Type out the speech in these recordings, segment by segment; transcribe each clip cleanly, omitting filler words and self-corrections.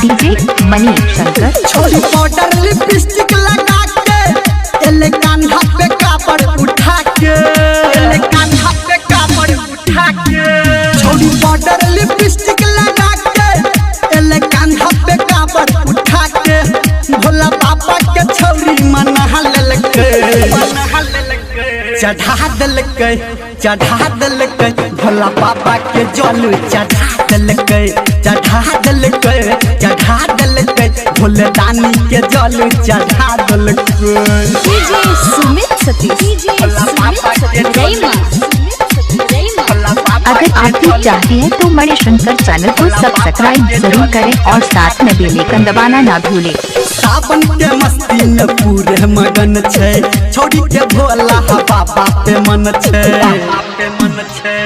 DJ मनी शंकर। छोड़ी powder lipstick लगा के एले कान्हा पे कापड़ उठा के, एले कान्हा पे कापड़ उठा के। छोड़ी पाउडर लिपस्टिक लगा के एले कान्हा पे कापड़ उठा के। भोला बाबा के छौरी मना लेलके, चढ़ा देलके, चढ़ा देलके। भोला बाबा के जल चढ़ा देलके, चढ़ा देलके, चढ़ा देलके। भोले दानी के जल चढ़ा देलके। DJ Sumit Satish, DJ Sumit Satish. अगर आप भी चाहते हैं तो मणिशंकर चैनल को सब्सक्राइब जरूर करें और साथ में बेल आइकन दबाना ना भूलें। सावन के मस्ती में पूरे मगन छे, छोड़ी के भोला बाबा पे मन छे,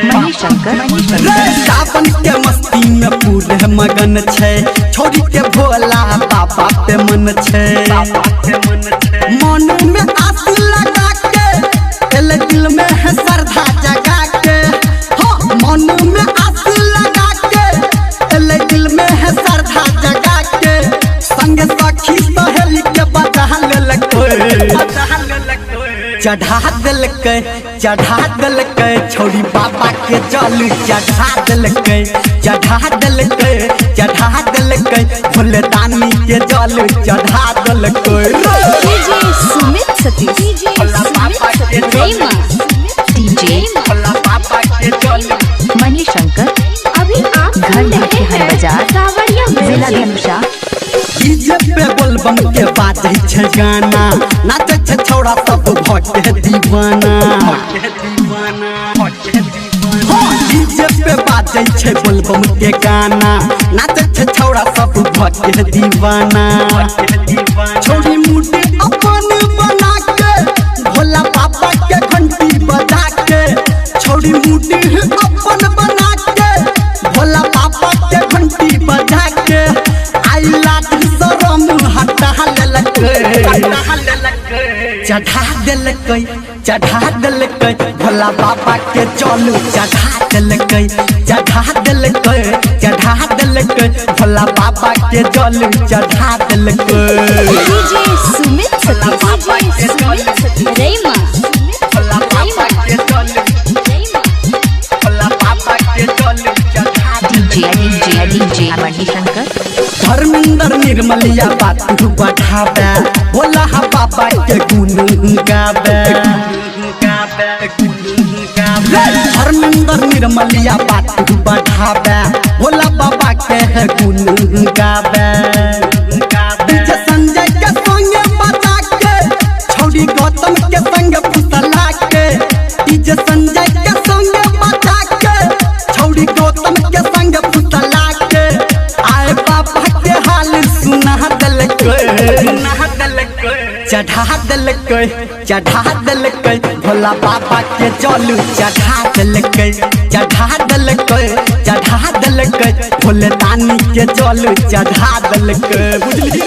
मणिशंकर। सावन के मस्ती में पूरे मगन छे, छोड़ी के भोला बाबा पे मन छे। मन में आस लगा के एले दिल में है श्रद्धा जगा के। मन में आस लगा के एले दिल में है श्रद्धा जगा के। संग सखी सहेली के बजा लेलके, चढ़ा देलके, चढ़ा देलके। छोड़ी बाबा के जल चढ़ा देलके, चढ़ा देलके, चढ़ा देलके। भोले दानी के जल चढ़ा देलके। DJ Sumit Satish, DJ Sumit Satish. DJ Manishankar. अभी आप घर देखे हर बाजार, जिला धनुषा। डीजे पे बोलबम के बाजे छे गाना, नाचे छे छौड़ा सब भटे दीवाना। डीजे पे बाजे छे बोलबम के गाना, नाचे छे छौड़ा सब भटे दीवाना। छोड़ी मुड़ी अपन बना के भोला बाबा के घंटी बजा के। छोड़ी मुड़ी अपन बना के भोला बाबा के घंटी बजा के। आई लाठी शरम हटा लेलके, चढ़ा देलके, चढ़ा देलके। भोला बाबा के जल चढ़ा देलके, चढ़ा देलके, चढ़ा देलके। भोला बाबा के जल चढ़ा देलके। DJ Sumit Satish, DJ Sumit Satish. रईमा भोला बाबा के जल, भोला बाबा के जल चढ़ा डीजे डीजे मणिशंकर। धर्मेंद्र निर्मलिया बात बढ़ावे, भोला बाबा के गुण गावे। धर्मेंद्र निर्मलिया बात बढ़ावे, भोला बाबा के गुण गावे। डीजे संजय के संगे बजा के, छौड़ी गौतम के संग फुसला के। डीजे संजय के संगे बजा के, छौड़ी गौतम के संग फुसला के। आए बाबा के हाल सुना देलके, चढ़ा देलके, चढ़ा देलके। भोला बाबा के जल चढ़ा देलके, चढ़ा देलके, चढ़ा देलके। भोले दानी के जल चढ़ा देलके। बुझलिए।